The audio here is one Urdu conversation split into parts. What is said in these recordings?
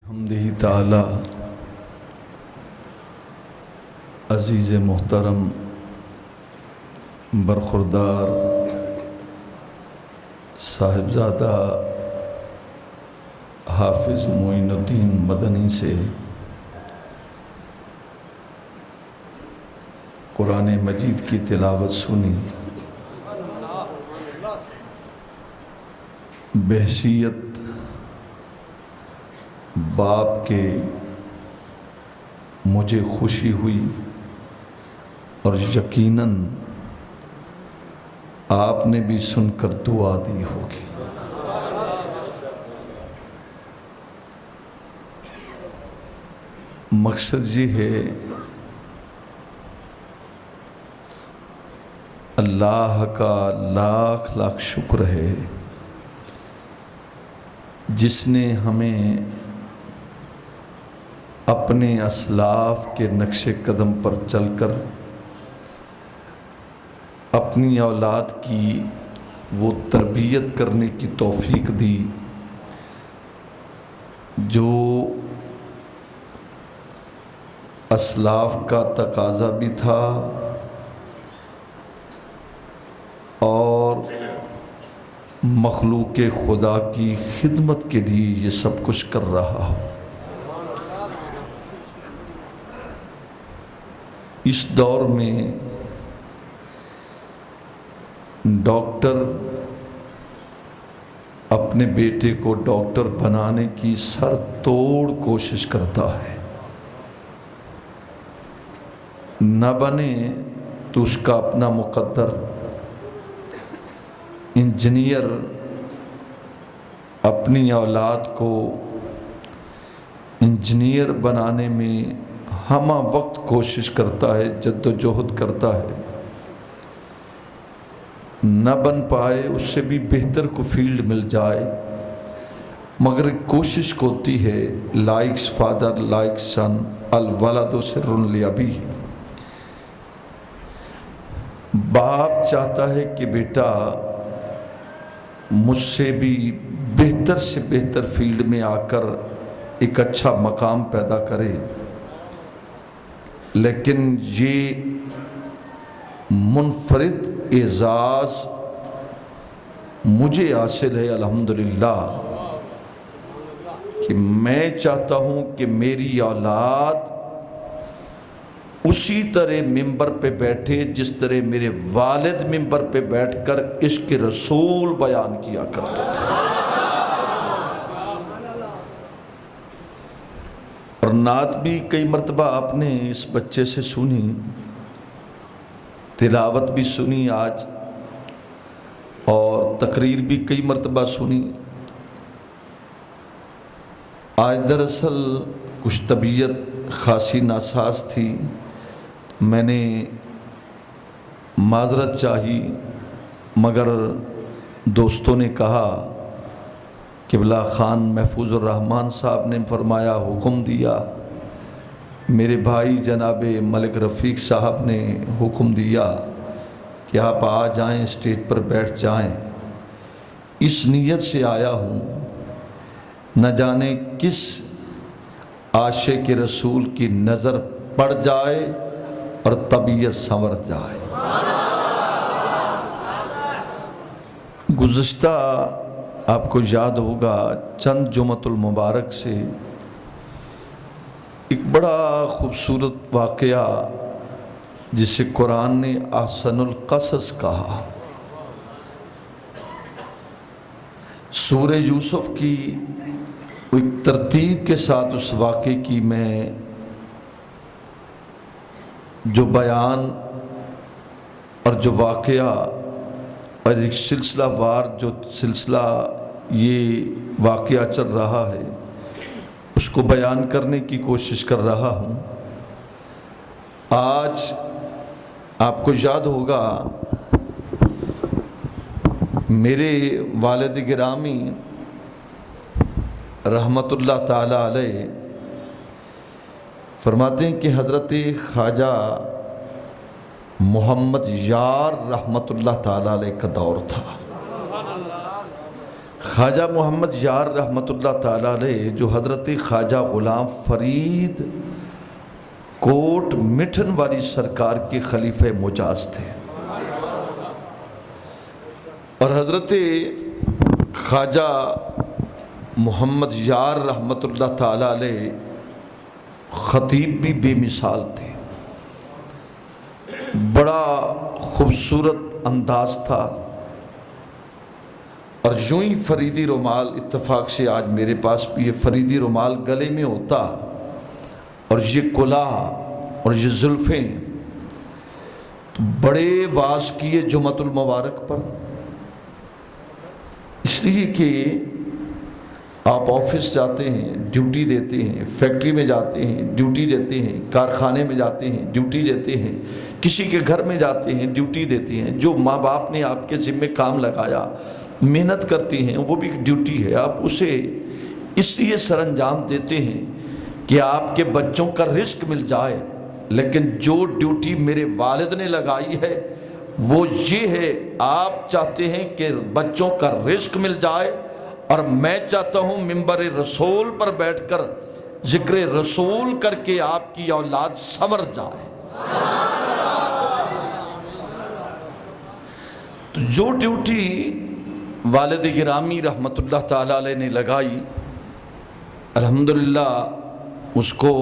حمدہ تعالی عزیز محترم برخوردار صاحبزادہ حافظ معین الدین مدنی سے قرآن مجید کی تلاوت سنی۔ بحیثیت باپ کے مجھے خوشی ہوئی اور یقیناً آپ نے بھی سن کر دعا دی ہوگی۔ مقصد یہ ہے اللہ کا لاکھ لاکھ شکر ہے جس نے ہمیں اپنے اسلاف کے نقش قدم پر چل کر اپنی اولاد کی وہ تربیت کرنے کی توفیق دی جو اسلاف کا تقاضا بھی تھا اور مخلوق خدا کی خدمت کے لیے یہ سب کچھ کر رہا ہوں۔ اس دور میں ڈاکٹر اپنے بیٹے کو ڈاکٹر بنانے کی سر توڑ کوشش کرتا ہے، نہ بنے تو اس کا اپنا مقدر۔ انجینئر اپنی اولاد کو انجینئر بنانے میں ہمہ وقت کوشش کرتا ہے، جد و جہد کرتا ہے، نہ بن پائے اس سے بھی بہتر کو فیلڈ مل جائے، مگر کوشش ہوتی ہے لائک فادر لائک سن الولد سر لابیہ۔ باپ چاہتا ہے کہ بیٹا مجھ سے بھی بہتر سے بہتر فیلڈ میں آ کر ایک اچھا مقام پیدا کرے، لیکن یہ منفرد اعزاز مجھے حاصل ہے الحمدللہ کہ میں چاہتا ہوں کہ میری اولاد اسی طرح ممبر پہ بیٹھے جس طرح میرے والد ممبر پہ بیٹھ کر عشق رسول بیان کیا کرتے تھے۔ اور نعت بھی کئی مرتبہ آپ نے اس بچے سے سنی، تلاوت بھی سنی آج، اور تقریر بھی کئی مرتبہ سنی۔ آج دراصل کچھ طبیعت خاصی ناساز تھی، میں نے معذرت چاہی، مگر دوستوں نے کہا قبلہ خان محفوظ الرحمن صاحب نے فرمایا، حکم دیا، میرے بھائی جناب ملک رفیق صاحب نے حکم دیا کہ آپ آ جائیں، اسٹیج پر بیٹھ جائیں۔ اس نیت سے آیا ہوں، نہ جانے کس عاشق رسول کی نظر پڑ جائے اور طبیعت سنور جائے۔ گزشتہ آپ کو یاد ہوگا چند جمعۃ المبارک سے ایک بڑا خوبصورت واقعہ جسے قرآن نے احسن القصص کہا، سورہ یوسف کی ایک ترتیب کے ساتھ اس واقعے کی میں جو بیان اور جو واقعہ اور ایک سلسلہ وار جو سلسلہ یہ واقعہ چل رہا ہے اس کو بیان کرنے کی کوشش کر رہا ہوں۔ آج آپ کو یاد ہوگا میرے والد گرامی رحمت اللہ تعالی علیہ فرماتے ہیں کہ حضرت خواجہ محمد یار رحمت اللہ تعالی علیہ کا دور تھا۔ خواجہ محمد یار رحمۃ اللہ تعالیٰ علیہ جو حضرت خواجہ غلام فرید کوٹ مٹھن والی سرکار کے خلیفہ مجاز تھے، اور حضرت خواجہ محمد یار رحمۃ اللہ تعالیٰ علیہ خطیب بھی بے مثال تھے، بڑا خوبصورت انداز تھا، اور یوں ہی فریدی رومال اتفاق سے آج میرے پاس بھی یہ فریدی رومال گلے میں ہوتا، اور یہ کلاه اور یہ زلفیں، تو بڑے واز کیے جمعۃ المبارک پر، اس لیے کہ آپ آفس جاتے ہیں ڈیوٹی دیتے ہیں، فیکٹری میں جاتے ہیں ڈیوٹی دیتے ہیں، کارخانے میں جاتے ہیں ڈیوٹی دیتے ہیں، کسی کے گھر میں جاتے ہیں ڈیوٹی دیتے ہیں، جو ماں باپ نے آپ کے ذمہ کام لگایا محنت کرتے ہیں وہ بھی ڈیوٹی ہے، آپ اسے اس لیے سر انجام دیتے ہیں کہ آپ کے بچوں کا رزق مل جائے، لیکن جو ڈیوٹی میرے والد نے لگائی ہے وہ یہ ہے، آپ چاہتے ہیں کہ بچوں کا رزق مل جائے، اور میں چاہتا ہوں ممبر رسول پر بیٹھ کر ذکر رسول کر کے آپ کی اولاد سنور جائے۔ تو جو ڈیوٹی والد گرامی رحمت اللہ تعالیٰ علیہ نے لگائی، الحمدللہ اس کو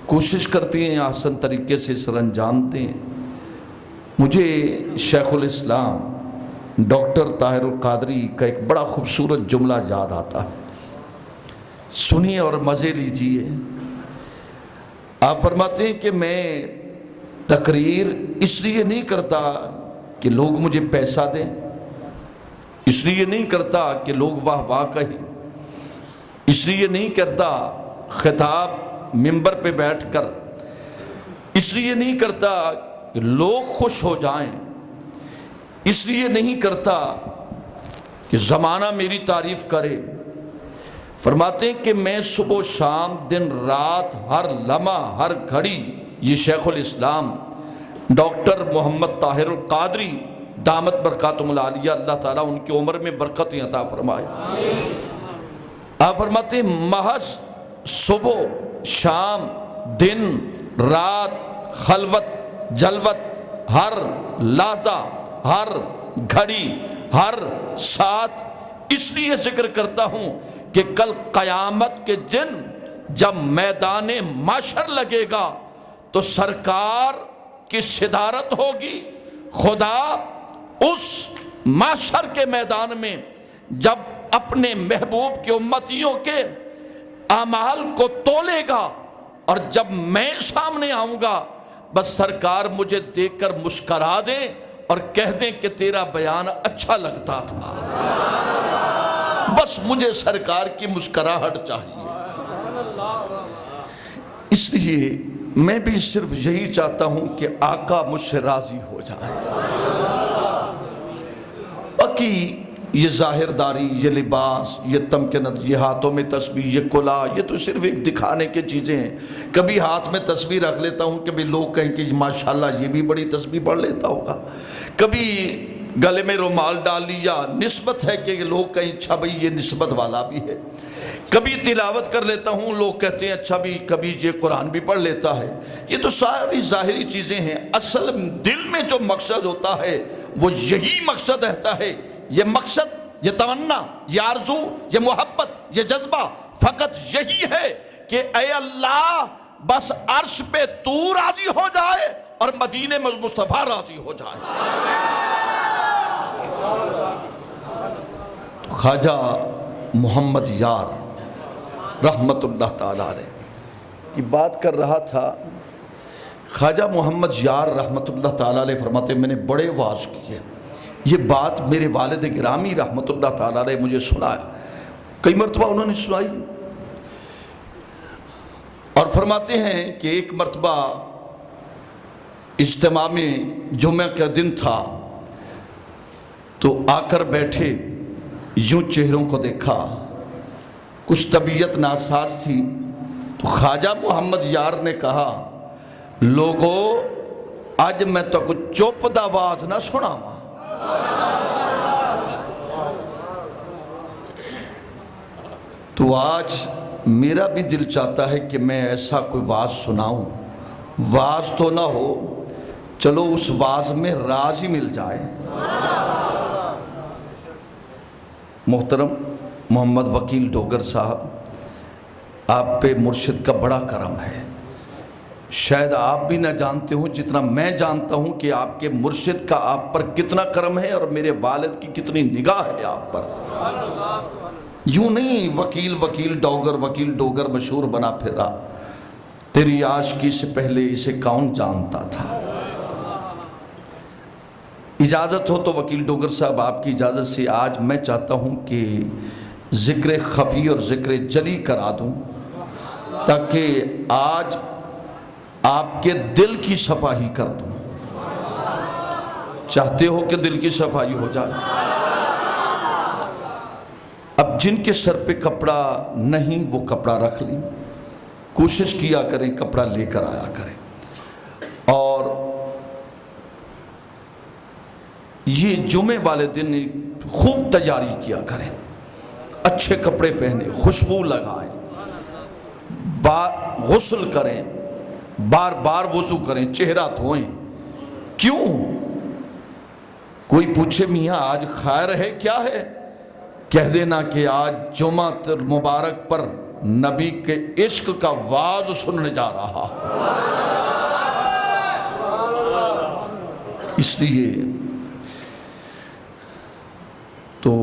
کوشش کرتے ہیں آسان طریقے سے سر انجام دیں۔ مجھے شیخ الاسلام ڈاکٹر طاہر القادری کا ایک بڑا خوبصورت جملہ یاد آتا ہے، سنیے اور مزے لیجئے۔ آپ فرماتے ہیں کہ میں تقریر اس لیے نہیں کرتا کہ لوگ مجھے پیسہ دیں، اس لیے نہیں کرتا کہ لوگ واہ واہ کہیں، اس لیے نہیں کرتا خطاب منبر پہ بیٹھ کر، اس لیے نہیں کرتا کہ لوگ خوش ہو جائیں، اس لیے نہیں کرتا کہ زمانہ میری تعریف کرے۔ فرماتے ہیں کہ میں صبح و شام دن رات ہر لمحہ ہر گھڑی، یہ شیخ الاسلام ڈاکٹر محمد طاہر القادری دامت برکاتہم العالیہ، اللہ تعالیٰ ان کی عمر میں برکت عطا فرمائے۔ آپ فرماتے ہیں محض صبح شام دن رات خلوت جلوت ہر لحظہ ہر گھڑی ہر ساتھ اس لیے ذکر کرتا ہوں کہ کل قیامت کے دن جب میدان محشر لگے گا تو سرکار کی صدارت ہوگی، خدا اس محشر کے میدان میں جب اپنے محبوب کے امتیوں کے اعمال کو تولے گا، اور جب میں سامنے آؤں گا بس سرکار مجھے دیکھ کر مسکرا دیں اور کہہ دیں کہ تیرا بیان اچھا لگتا تھا، بس مجھے سرکار کی مسکراہٹ چاہیے۔ اس لیے میں بھی صرف یہی چاہتا ہوں کہ آقا مجھ سے راضی ہو جائے۔ باقی یہ ظاہرداری، یہ لباس، یہ تمکنت، یہ ہاتھوں میں تسبیح، یہ کلاه، یہ تو صرف ایک دکھانے کے چیزیں ہیں۔ کبھی ہاتھ میں تسبیح رکھ لیتا ہوں کہ لوگ کہیں کہ ماشاءاللہ یہ بھی بڑی تسبیح پڑھ لیتا ہوگا، کبھی گلے میں رومال ڈال لیا، نسبت ہے کہ لوگ کہیں اچھا بھئی یہ نسبت والا بھی ہے، کبھی تلاوت کر لیتا ہوں، لوگ کہتے ہیں اچھا بھی، کبھی یہ قرآن بھی پڑھ لیتا ہے۔ یہ تو ساری ظاہری چیزیں ہیں، اصل دل میں جو مقصد ہوتا ہے وہ یہی مقصد رہتا ہے۔ یہ مقصد، یہ تمنا، یہ آرزو، یہ محبت، یہ جذبہ فقط یہی ہے کہ اے اللہ بس عرش پہ تو راضی ہو جائے اور مدینے میں مصطفیٰ راضی ہو جائے۔ تو خواجہ محمد یار رحمت اللہ تعالیٰ علیہ کی بات کر رہا تھا۔ خواجہ محمد یار رحمت اللہ تعالیٰ علیہ فرماتے میں نے بڑے واعظ کیے، یہ بات میرے والد گرامی رحمت اللہ تعالیٰ علیہ مجھے سنایا، کئی مرتبہ انہوں نے سنائی، اور فرماتے ہیں کہ ایک مرتبہ اجتماع میں جمعہ کا دن تھا تو آ کر بیٹھے، یوں چہروں کو دیکھا، کچھ طبیعت ناساز تھی، تو خواجہ محمد یار نے کہا لوگو آج میں تو کچھ چوپ دا واز نہ سنا ماں، تو آج میرا بھی دل چاہتا ہے کہ میں ایسا کوئی واعظ سناؤں، واعظ تو نہ ہو، چلو اس واعظ میں راز ہی مل جائے۔ محترم محمد وکیل ڈوگر صاحب، آپ پہ مرشد کا بڑا کرم ہے۔ شاید آپ بھی نہ جانتے ہوں جتنا میں جانتا ہوں کہ آپ کے مرشد کا آپ پر کتنا کرم ہے اور میرے والد کی کتنی نگاہ ہے آپ پر۔ یوں نہیں وکیل ڈوگر مشہور بنا پھرا، تیری عاشقی سے پہلے اسے کون جانتا تھا۔ اجازت ہو تو وکیل ڈوگر صاحب آپ کی اجازت سے آج میں چاہتا ہوں کہ ذکر خفی اور ذکر جلی کرا دوں، تاکہ آج آپ کے دل کی صفائی کر دوں۔ چاہتے ہو کہ دل کی صفائی ہو جائے؟ اب جن کے سر پہ کپڑا نہیں وہ کپڑا رکھ لیں، کوشش کیا کریں کپڑا لے کر آیا کریں، اور یہ جمعے والے دن خوب تیاری کیا کریں، اچھے کپڑے پہنے، خوشبو لگائیں، غسل کریں، بار بار وضو کریں، چہرہ دھوئیں۔ کیوں؟ کوئی پوچھے میاں آج خیر ہے کیا ہے؟ کہہ دینا کہ آج جمعہ مبارک پر نبی کے عشق کا واعظ سننے جا رہا۔ اس لیے تو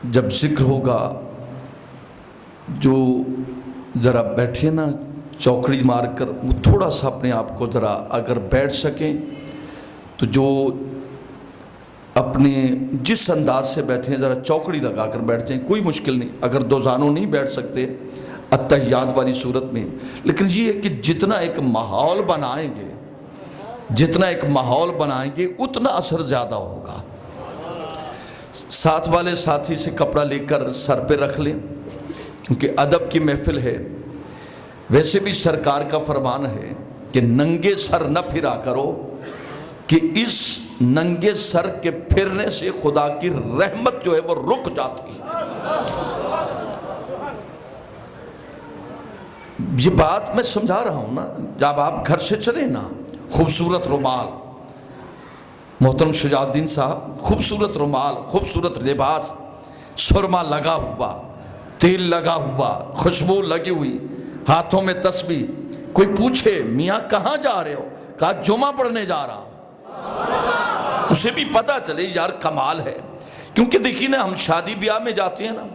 جب ذکر ہوگا، جو ذرا بیٹھے نا چوکڑی مار کر، وہ تھوڑا سا اپنے آپ کو ذرا اگر بیٹھ سکیں تو جو اپنے جس انداز سے بیٹھیں ذرا چوکڑی لگا کر بیٹھ جائیں، کوئی مشکل نہیں۔ اگر دو زانوں نہیں بیٹھ سکتے اتحیات والی صورت میں، لیکن یہ ہے کہ جتنا ایک ماحول بنائیں گے اتنا اثر زیادہ ہوگا۔ ساتھ والے ساتھی سے کپڑا لے کر سر پہ رکھ لیں، کیونکہ ادب کی محفل ہے۔ ویسے بھی سرکار کا فرمان ہے کہ ننگے سر نہ پھرا کرو، کہ اس ننگے سر کے پھرنے سے خدا کی رحمت جو ہے وہ رک جاتی ہے۔ یہ بات میں سمجھا رہا ہوں نا، جب آپ گھر سے چلیں نا، خوبصورت رومال، محترم شجاع الدین صاحب، خوبصورت رومال، خوبصورت لباس، سرما لگا ہوا، تیل لگا ہوا، خوشبو لگی ہوئی، ہاتھوں میں تسبیح۔ کوئی پوچھے میاں کہاں جا رہے ہو؟ کہا جمعہ پڑھنے جا رہا ہوں۔ اسے بھی پتہ چلے یار کمال ہے۔ کیونکہ دیکھیے نا، ہم شادی بیاہ میں جاتے ہیں نا،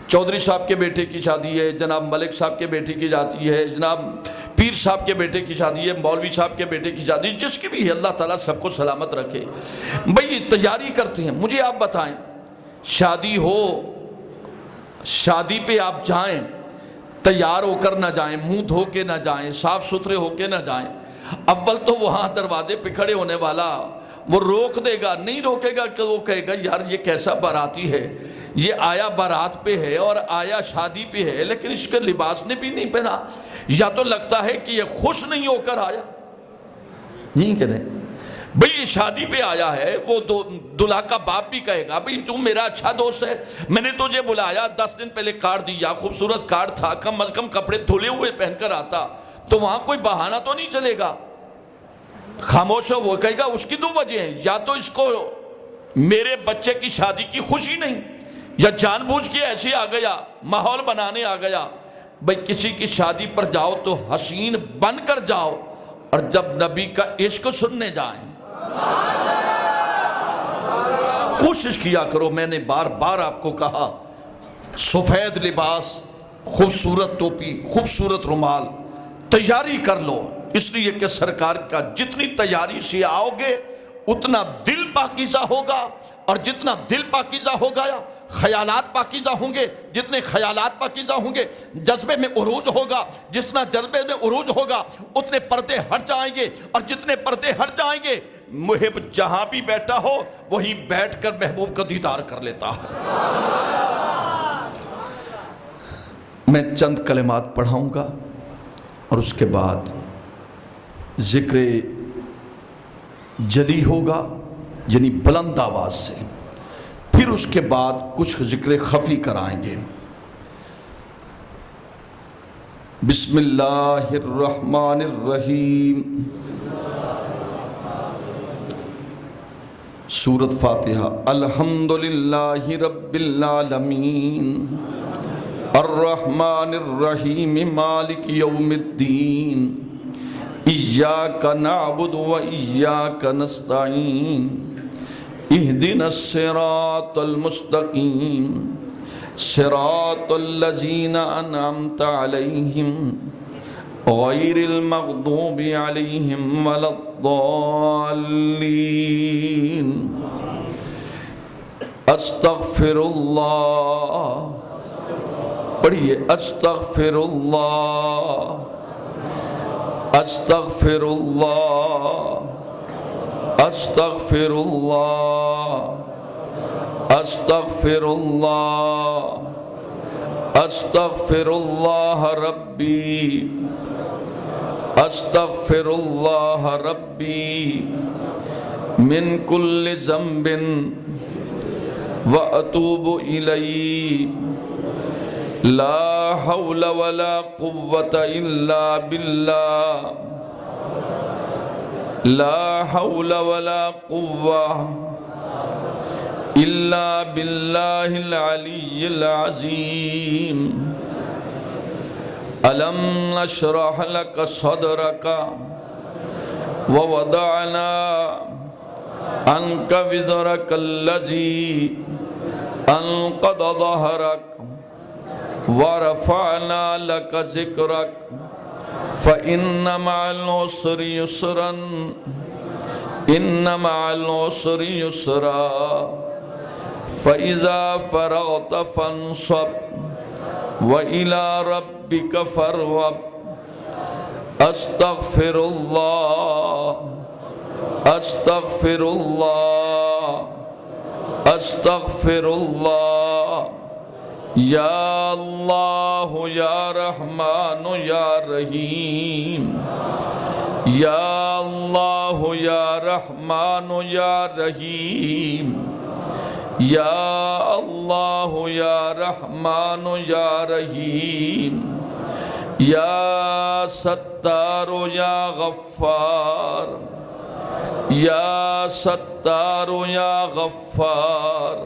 چودھری صاحب کے بیٹے کی شادی ہے، جناب ملک صاحب کے بیٹے کی جاتی ہے، جناب پیر صاحب کے بیٹے کی شادی ہے، مولوی صاحب کے بیٹے کی شادی، جس کی بھی ہے، اللہ تعالیٰ سب کو سلامت رکھے۔ بھئی تیاری کرتے ہیں، مجھے آپ بتائیں، شادی ہو، شادی پہ آپ جائیں، تیار ہو کر نہ جائیں، منہ دھو کے نہ جائیں، صاف ستھرے ہو کے نہ جائیں۔ اول تو وہاں دروازے پہ کھڑے ہونے والا وہ روک دے گا، نہیں روکے گا، کہ وہ کہے گا یار یہ کیسا باراتی ہے، یہ آیا بارات پہ ہے اور آیا شادی پہ ہے، لیکن اس کے لباس نے بھی نہیں پہنا، یا تو لگتا ہے کہ یہ خوش نہیں ہو کر آیا۔ نہیں کہ نہیں بھئی یہ شادی پہ آیا ہے، وہ دلہا کا باپ بھی کہے گا بھئی تم میرا اچھا دوست ہے، میں نے تجھے بلایا، 10 دن پہلے کارڈ دیا، خوبصورت کارڈ تھا، کم از کم کپڑے دھلے ہوئے پہن کر آتا، تو وہاں کوئی بہانہ تو نہیں چلے گا۔ خاموش ہو، وہ کہے گا اس کی 2 وجہ ہیں، یا تو اس کو میرے بچے کی شادی کی خوشی نہیں، یا جان بوجھ کے ایسے آ گیا، ماحول بنانے آ گیا۔ بھئی کسی کی شادی پر جاؤ تو حسین بن کر جاؤ، اور جب نبی کا عشق سننے جائیں کوشش کیا کرو۔ میں نے بار بار آپ کو کہا، سفید لباس، خوبصورت ٹوپی، خوبصورت رومال، تیاری کر لو، اس لیے کہ سرکار کا جتنی تیاری سے آؤ گے اتنا دل پاکیزہ ہوگا، اور جتنا دل پاکیزہ ہوگا خیالات پاکیزہ ہوں گے، جتنے خیالات پاکیزہ ہوں گے جذبے میں عروج ہوگا، جتنا جذبے میں عروج ہوگا اتنے پردے ہٹ جائیں گے، اور جتنے پردے ہٹ جائیں گے محب جہاں بھی بیٹھا ہو وہیں بیٹھ کر محبوب کا دیدار کر لیتا ہے۔ میں چند کلمات پڑھاؤں گا اور اس کے بعد ذکر جلی ہوگا، یعنی بلند آواز سے، پھر اس کے بعد کچھ ذکر خفی کرائیں گے۔ بسم اللہ الرحمن الرحیم۔ سورۃ فاتحہ۔ الحمدللہ رب العالمین الرحمن الرحیم مالک یوم الدین ایاک نعبد و ایاک نستعین اہدنا الصراط المستقیم صراط الذین انعمت علیہم غیر المغضوب علیہم ولا الضالین۔ استغفر اللہ، پڑھیے استغفر اللہ، استغفر اللہ، استغفر اللہ، استغفر اللہ، استغفر اللہ ربی، استغفر اللہ ربی من کل ذنب واتوب الیہ لا حول ولا قوة الا باللہ، لا حول ولا قوة الا باللہ العلی العظیم۔ الم نشرح لک صدرک ووضعنا عنک وزرک الذی انقض ظہرک ورفعنا لک ذکرک فإن مع العسر یسرا إن مع العسر یسرا فإذا فرغت فانصب وإلى ربك فارغب۔ استغفر اللہ، استغفر اللہ، استغفر اللہ۔ یا اللہ یا رحمان یا رحیم، یا اللہ یا رحمان یا رحیم، یا اللہ یا رحمان یا رحیم، یا ستار یا غفار، یا ستار یا غفار،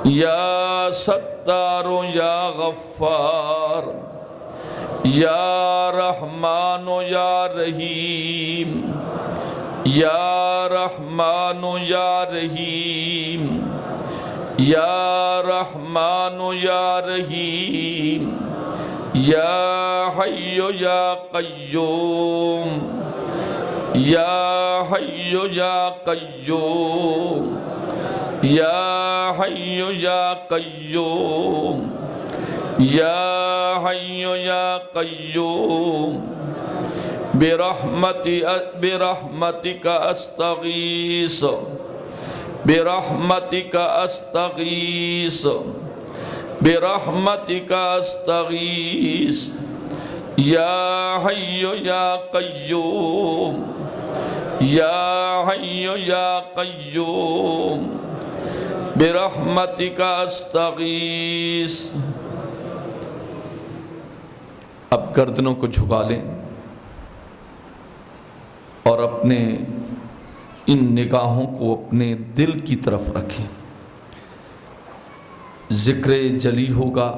یا ستار یا غفار، یا رحمان یا رحیم، یا رحمان یا رحیم، یا رحمان یا رحیم، یا حی یا قیوم، یا حی یا قیوم، یا حی یا قیوم، یا حی یا قیوم، برحمتک استغیث، برحمتک استغیث، برحمتک استغیث، یا حی یا قیوم، یا حی یا قیوم، برحمتک استغیث۔ اب گردنوں کو جھکا لیں اور اپنے ان نگاہوں کو اپنے دل کی طرف رکھیں۔ ذکر جلی ہوگا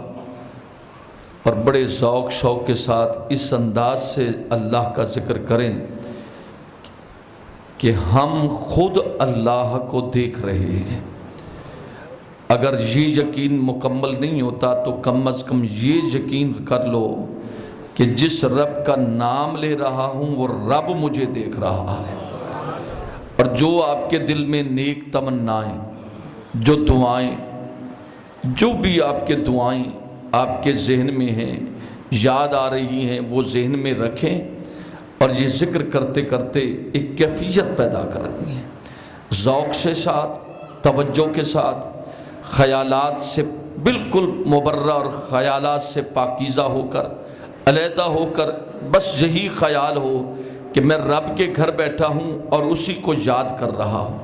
اور بڑے ذوق شوق کے ساتھ اس انداز سے اللہ کا ذکر کریں کہ ہم خود اللہ کو دیکھ رہے ہیں۔ اگر یہ یقین مکمل نہیں ہوتا تو کم از کم یہ یقین کر لو کہ جس رب کا نام لے رہا ہوں وہ رب مجھے دیکھ رہا ہے، اور جو آپ کے دل میں نیک تمنائیں، جو دعائیں، جو بھی آپ کے دعائیں آپ کے ذہن میں ہیں، یاد آ رہی ہیں، وہ ذہن میں رکھیں اور یہ ذکر کرتے کرتے ایک کیفیت پیدا کرنی ہے، ذوق سے ساتھ، توجہ کے ساتھ، خیالات سے بالکل مبرہ اور خیالات سے پاکیزہ ہو کر، علیحدہ ہو کر بس یہی خیال ہو کہ میں رب کے گھر بیٹھا ہوں اور اسی کو یاد کر رہا ہوں۔